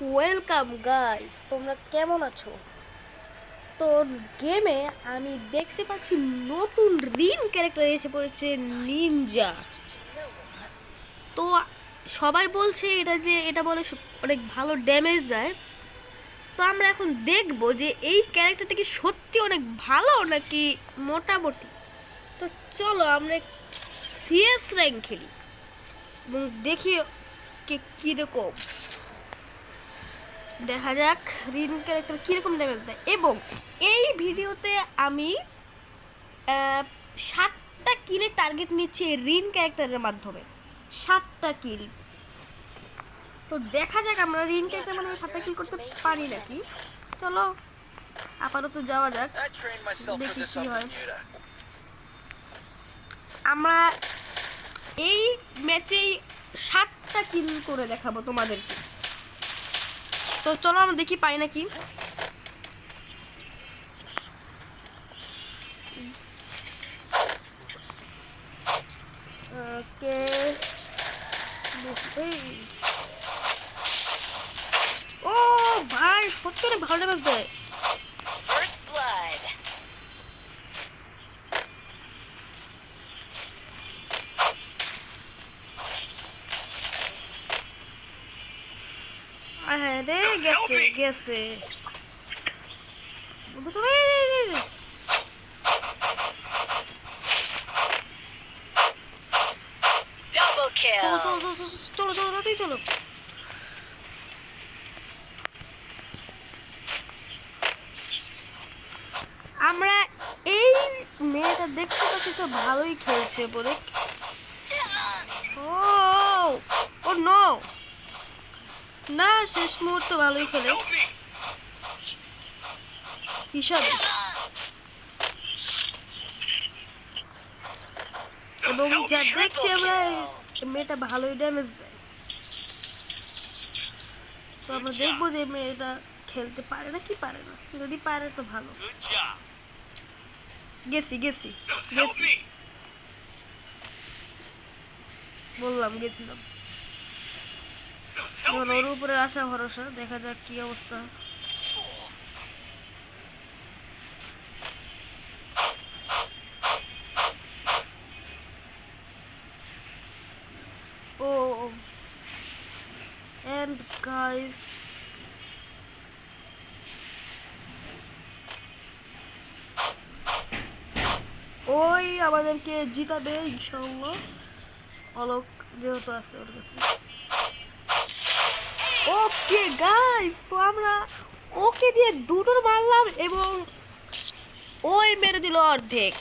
Welcome guys, তোমরা কেমন আছো? তো গেমে আমি দেখতে পাচ্ছি নতুন রিন ক্যারেক্টার এসে পড়েছে, নিনজা। তো সবাই বলছে এটা বলে অনেক ভালো ড্যামেজ দেয়। তো আমরা এখন দেখব যে এই ক্যারেক্টারটা কি সত্যি অনেক ভালো নাকি মোটামুটি। তো চলো আমরা সিএস র্যাঙ্ক খেলি এবং দেখি কীরকম দেখা যাক রিন ক্যারেক্টার কীরকম ড্যামেজ দেয়। এবং এই ভিডিওতে আমি 7টা কিলের টার্গেট নিচ্ছি রিন ক্যারেক্টারের মাধ্যমে। 7টা কিল। তো দেখা যাক আমরা রিন ক্যারেক্টার মাধ্যমে 7টা কিল করতে পারি নাকি। চলো আপাতত যাওয়া যাক, দেখি কি হয়। আমরা এই ম্যাচেই 7টা কিল করে দেখাবো তোমাদেরকে। তো চলো আমরা দেখি পাই নাকি। ওকে, ও ভাই সত্যি ভালো ড্যামেজ দেয়। First blood. হ্যাঁ রে, গেছে গেছে। Double kill. চলো চলো চলো চলো চলো তাড়াতাড়ি চলো। আমরা এই মেয়েটা দেখতে পাচ্ছি তো ভালোই খেলছে বলে। ও ও নো, না শেষ মুহূর্তে ভালোই খেলে হিসাবে। এবং যা দেখছি আমরা মেয়েটা ভালোই ড্যামেজ দেয়। তো আমরা দেখবো যে মেয়েটা খেলতে পারে না কি পারে না। যদি পারে তো ভালো। গেছি গেছি গেছি বললাম, গেছিলাম। এখন ওর উপরে আশা ভরসা, দেখা যাক কি অবস্থা। ও and guys, ওই আমাদেরকে জিতাবে ইনশাআল্লাহ, অলোক যেহেতু আছে ওর কাছে। ওকে গাইস, তো আমরা ওকে দিয়ে দুটো মারলাম এবং ওই মেরে দিল অর্ধেক।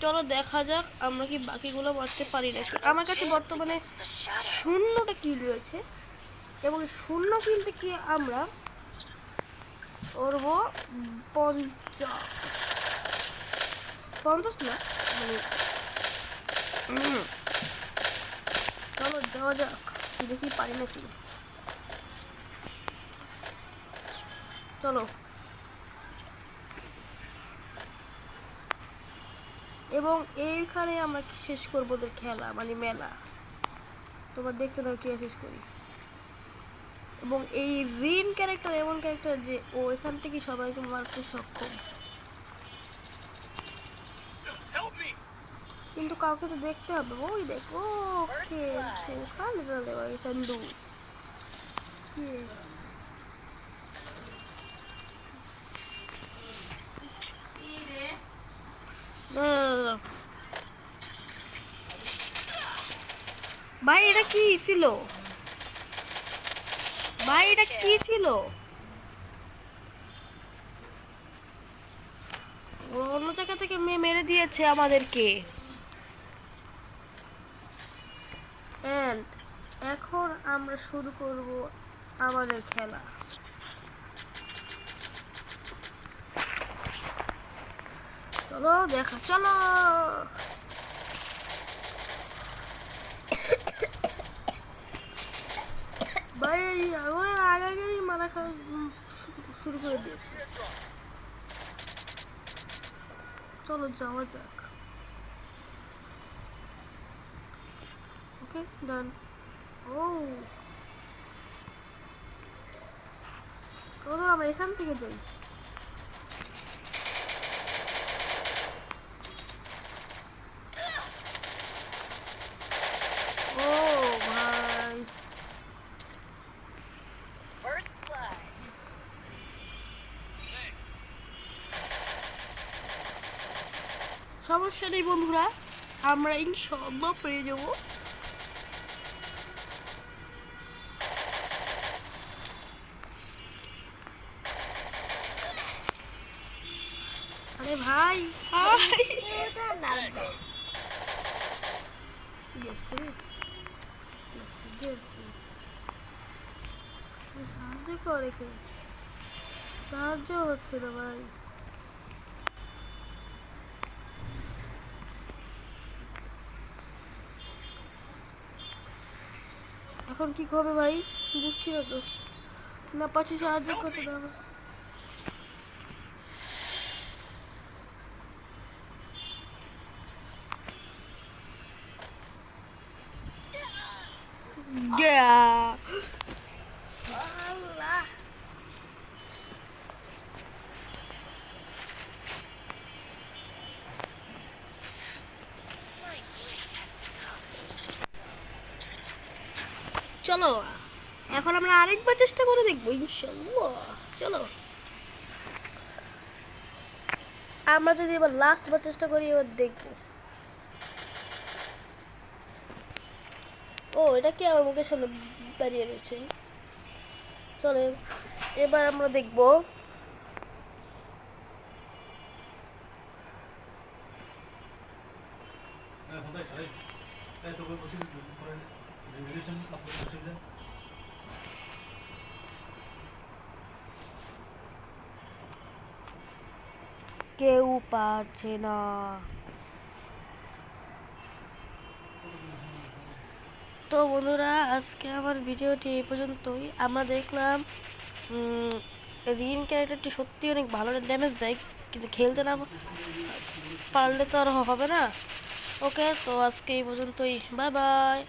চলো দেখা যাক আমরা কি বাকিগুলো মারতে পারি নাকি। আমার কাছে বর্তমানে 0টা কিল রয়েছে এবং 0 কিল থেকে আমরা করবো 50 না, চলো যাওয়া যাক, দেখি পারি নাকি। চলো, এবং এইখানে আমরা শেষ করবো ওদের খেলা, মানে মেলা। তোমরা দেখতে দাও কি শেষ করি। এবং এই রিন ক্যারেক্টার এমন ক্যারেক্টার যে ও এখান থেকে সবাইকে মারতে সক্ষম, কিন্তু কাউকে তো দেখতে হবে। ওই দেখো খালি চন্দু ভাই এটা কি ছিল? ভাই এটা কি ছিল? অন্য জায়গা থেকে মেরে দিয়েছে আমাদেরকে। এখন আমরা শুরু করব আমাদের খেলা। চলো দেখা, চলো ভাই আগুনের আগেই মারা খাওয়া শুরু করে দিয়েছে। চলো যাওয়া যাক। ওকে ডান। ও আমরা এখান থেকে যাই। ও ভাই, First blood. সমস্যা নেই বন্ধুরা, আমরা ইনশাআল্লাহ পেয়ে যাব। আরে ভাই ভাই এটা না গেছে গেছে গেছে। সাহায্য করে কে? সাহায্য হচ্ছে না ভাই। এখন কি হবে ভাই, বুঝছি না তো। না পাচ্ছি সাহায্য করতে দাও। আল্লাহ চলো এখন আমরা আরেকবার চেষ্টা করে দেখবো ইনশাআল্লাহ। চলো আমরা যদি এবার লাস্ট বার চেষ্টা করি, এবার দেখবো। ও এটা কি আমার মুখের সামনে দাঁড়িয়ে রয়েছে। চলে এবার আমরা দেখবো। কেউ পারছে না। তো বন্ধুরা আজকে আমার ভিডিওটি এই পর্যন্তই। আমরা দেখলাম রিন ক্যারেক্টারটি সত্যি অনেক ভালো ড্যামেজ দেয়, কিন্তু খেলতে না পারলে তো আর হবে না। ওকে, তো আজকে এই পর্যন্তই, বাই বাই।